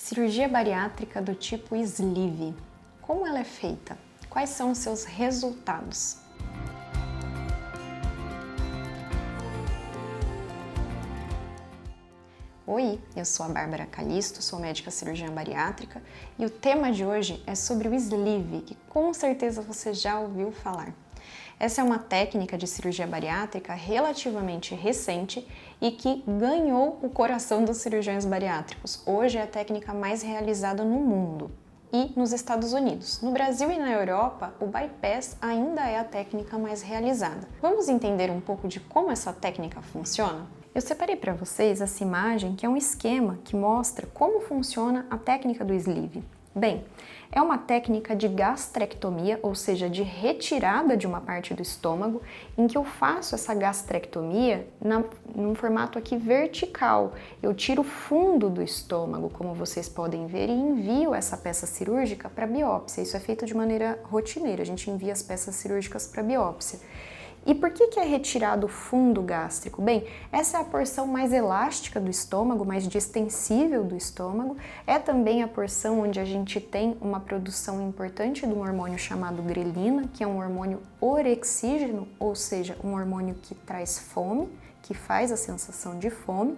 Cirurgia bariátrica do tipo sleeve. Como ela é feita? Quais são os seus resultados? Oi, eu sou a Bárbara Calisto, sou médica cirurgiã bariátrica e o tema de hoje é sobre o sleeve, que com certeza você já ouviu falar. Essa é uma técnica de cirurgia bariátrica relativamente recente e que ganhou o coração dos cirurgiões bariátricos. Hoje é a técnica mais realizada no mundo e nos Estados Unidos. No Brasil e na Europa, o bypass ainda é a técnica mais realizada. Vamos entender um pouco de como essa técnica funciona? Eu separei para vocês essa imagem, que é um esquema que mostra como funciona a técnica do sleeve. Bem, é uma técnica de gastrectomia, ou seja, de retirada de uma parte do estômago, em que eu faço essa gastrectomia num formato aqui vertical. Eu tiro o fundo do estômago, como vocês podem ver, e envio essa peça cirúrgica para biópsia. Isso é feito de maneira rotineira, a gente envia as peças cirúrgicas para biópsia. E por que é retirado o fundo gástrico? Bem, essa é a porção mais elástica do estômago, mais distensível do estômago. É também a porção onde a gente tem uma produção importante de um hormônio chamado grelina, que é um hormônio orexígeno, ou seja, um hormônio que traz fome, que faz a sensação de fome.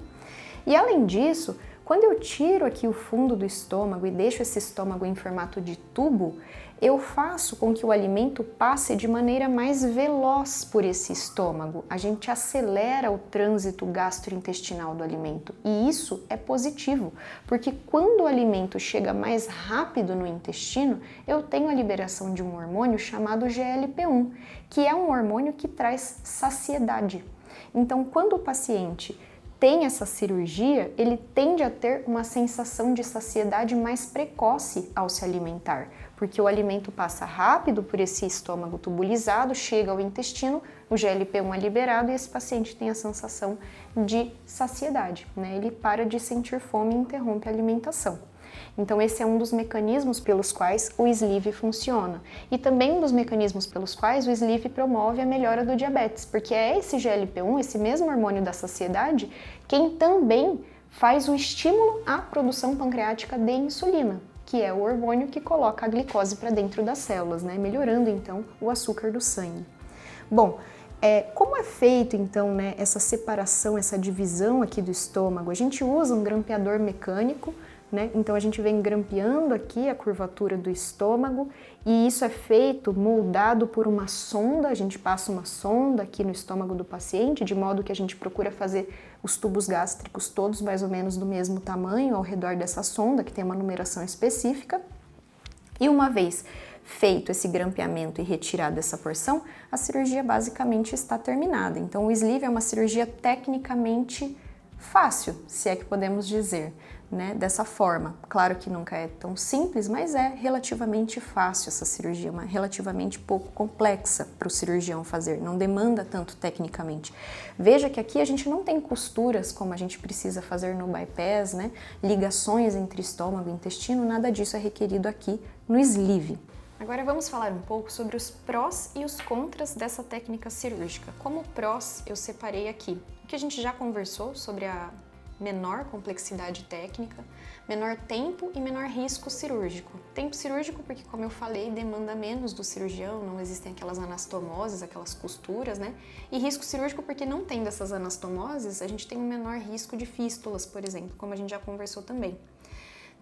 E além disso, quando eu tiro aqui o fundo do estômago e deixo esse estômago em formato de tubo, eu faço com que o alimento passe de maneira mais veloz por esse estômago. A gente acelera o trânsito gastrointestinal do alimento e isso é positivo, porque quando o alimento chega mais rápido no intestino, eu tenho a liberação de um hormônio chamado GLP-1, que é um hormônio que traz saciedade. Então, quando o paciente tem essa cirurgia, ele tende a ter uma sensação de saciedade mais precoce ao se alimentar, porque o alimento passa rápido por esse estômago tubulizado, chega ao intestino, o GLP-1 é liberado e esse paciente tem a sensação de saciedade, né? Ele para de sentir fome e interrompe a alimentação. Então esse é um dos mecanismos pelos quais o sleeve funciona. E também um dos mecanismos pelos quais o sleeve promove a melhora do diabetes, porque é esse GLP-1, esse mesmo hormônio da saciedade, quem também faz o estímulo à produção pancreática de insulina, que é o hormônio que coloca a glicose para dentro das células, né? Melhorando então o açúcar do sangue. Bom, como é feito então, né, essa separação, essa divisão aqui do estômago? A gente usa um grampeador mecânico, né? Então a gente vem grampeando aqui a curvatura do estômago e isso é feito moldado por uma sonda. A gente passa uma sonda aqui no estômago do paciente, de modo que a gente procura fazer os tubos gástricos todos mais ou menos do mesmo tamanho ao redor dessa sonda, que tem uma numeração específica. E uma vez feito esse grampeamento e retirado essa porção, a cirurgia basicamente está terminada. Então o sleeve é uma cirurgia tecnicamente fácil, se é que podemos dizer, né, dessa forma. Claro que nunca é tão simples, mas é relativamente fácil essa cirurgia, uma relativamente pouco complexa para o cirurgião fazer, não demanda tanto tecnicamente. Veja que aqui a gente não tem costuras como a gente precisa fazer no bypass, né, ligações entre estômago e intestino, nada disso é requerido aqui no sleeve. Agora vamos falar um pouco sobre os prós e os contras dessa técnica cirúrgica. Como prós, eu separei aqui o que a gente já conversou sobre a menor complexidade técnica, menor tempo e menor risco cirúrgico. Tempo cirúrgico porque, como eu falei, demanda menos do cirurgião, não existem aquelas anastomoses, aquelas costuras, né? E risco cirúrgico porque não tendo essas anastomoses, a gente tem um menor risco de fístulas, por exemplo, como a gente já conversou também.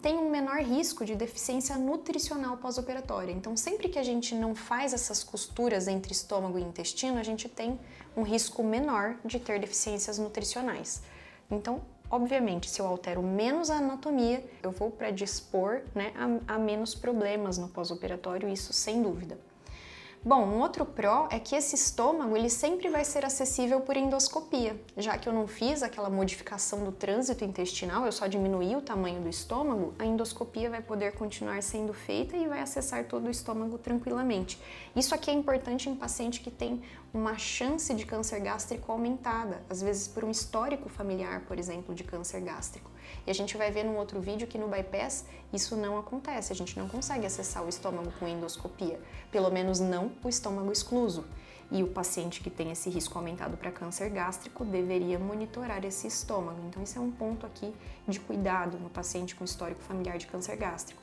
Tem um menor risco de deficiência nutricional pós-operatória. Então, sempre que a gente não faz essas costuras entre estômago e intestino, a gente tem um risco menor de ter deficiências nutricionais. Então, obviamente, se eu altero menos a anatomia, eu vou predispor, né, a menos problemas no pós-operatório, isso sem dúvida. Bom, um outro pró é que esse estômago ele sempre vai ser acessível por endoscopia, já que eu não fiz aquela modificação do trânsito intestinal, eu só diminuí o tamanho do estômago, a endoscopia vai poder continuar sendo feita e vai acessar todo o estômago tranquilamente. Isso aqui é importante em paciente que tem uma chance de câncer gástrico aumentada, às vezes por um histórico familiar, por exemplo, de câncer gástrico. E a gente vai ver num outro vídeo que no bypass isso não acontece, a gente não consegue acessar o estômago com endoscopia, pelo menos não o estômago excluso. E o paciente que tem esse risco aumentado para câncer gástrico deveria monitorar esse estômago. Então, esse é um ponto aqui de cuidado no paciente com histórico familiar de câncer gástrico.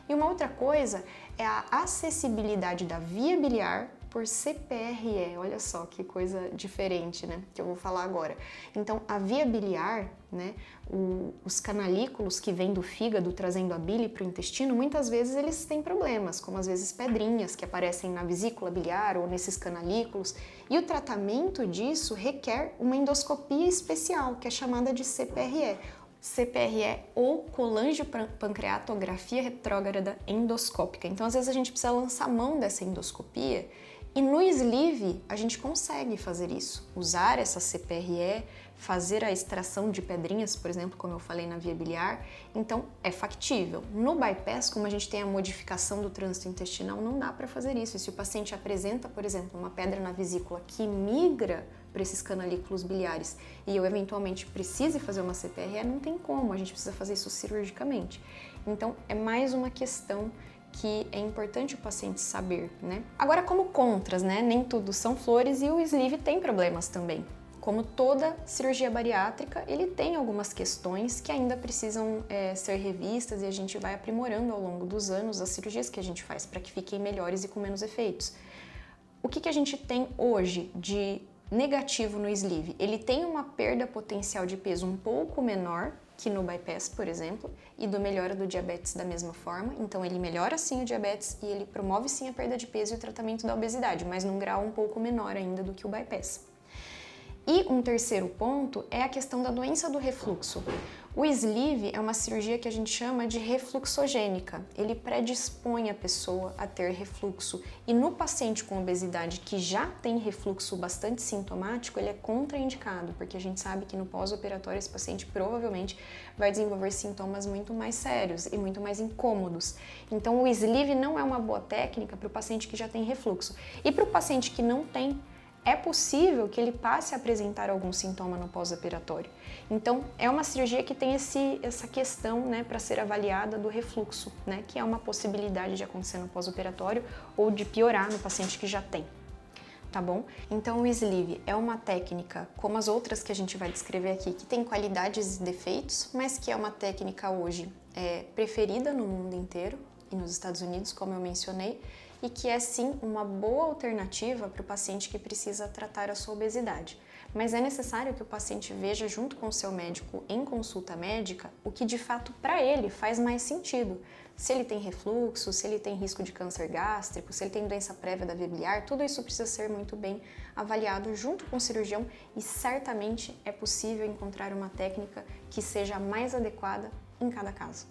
E uma outra coisa é a acessibilidade da via biliar por CPRE. Olha só que coisa diferente, né? Que eu vou falar agora. Então, a via biliar, né? Os canalículos que vêm do fígado trazendo a bile para o intestino, muitas vezes eles têm problemas, como às vezes pedrinhas que aparecem na vesícula biliar ou nesses canalículos. E o tratamento disso requer uma endoscopia especial, que é chamada de CPRE. CPRE ou colangiopancreatografia retrógrada endoscópica. Então, às vezes a gente precisa lançar mão dessa endoscopia e no sleeve a gente consegue fazer isso, usar essa CPRE, fazer a extração de pedrinhas, por exemplo, como eu falei na via biliar, então é factível. No bypass, como a gente tem a modificação do trânsito intestinal, não dá para fazer isso. E se o paciente apresenta, por exemplo, uma pedra na vesícula que migra para esses canalículos biliares e eu eventualmente precise fazer uma CPRE, não tem como, a gente precisa fazer isso cirurgicamente. Então é mais uma questão que é importante o paciente saber, né? Agora, como contras, né? Nem tudo são flores e o sleeve tem problemas também. Como toda cirurgia bariátrica, ele tem algumas questões que ainda precisam ser revistas e a gente vai aprimorando ao longo dos anos as cirurgias que a gente faz para que fiquem melhores e com menos efeitos. O que a gente tem hoje de negativo no sleeve? Ele tem uma perda potencial de peso um pouco menor que no bypass, por exemplo, e do melhora do diabetes da mesma forma. Então ele melhora sim o diabetes e ele promove sim a perda de peso e o tratamento da obesidade, mas num grau um pouco menor ainda do que o bypass. E um terceiro ponto é a questão da doença do refluxo. O sleeve é uma cirurgia que a gente chama de refluxogênica. Ele predispõe a pessoa a ter refluxo. E no paciente com obesidade que já tem refluxo bastante sintomático, ele é contraindicado, porque a gente sabe que no pós-operatório esse paciente provavelmente vai desenvolver sintomas muito mais sérios e muito mais incômodos. Então o sleeve não é uma boa técnica para o paciente que já tem refluxo. E para o paciente que não tem, é possível que ele passe a apresentar algum sintoma no pós-operatório. Então, é uma cirurgia que tem essa questão, né, para ser avaliada do refluxo, né, que é uma possibilidade de acontecer no pós-operatório ou de piorar no paciente que já tem. Tá bom? Então, o sleeve é uma técnica, como as outras que a gente vai descrever aqui, que tem qualidades e defeitos, mas que é uma técnica hoje preferida no mundo inteiro e nos Estados Unidos, como eu mencionei, e que é sim uma boa alternativa para o paciente que precisa tratar a sua obesidade. Mas é necessário que o paciente veja junto com o seu médico em consulta médica o que de fato para ele faz mais sentido. Se ele tem refluxo, se ele tem risco de câncer gástrico, se ele tem doença prévia da via biliar, tudo isso precisa ser muito bem avaliado junto com o cirurgião e certamente é possível encontrar uma técnica que seja mais adequada em cada caso.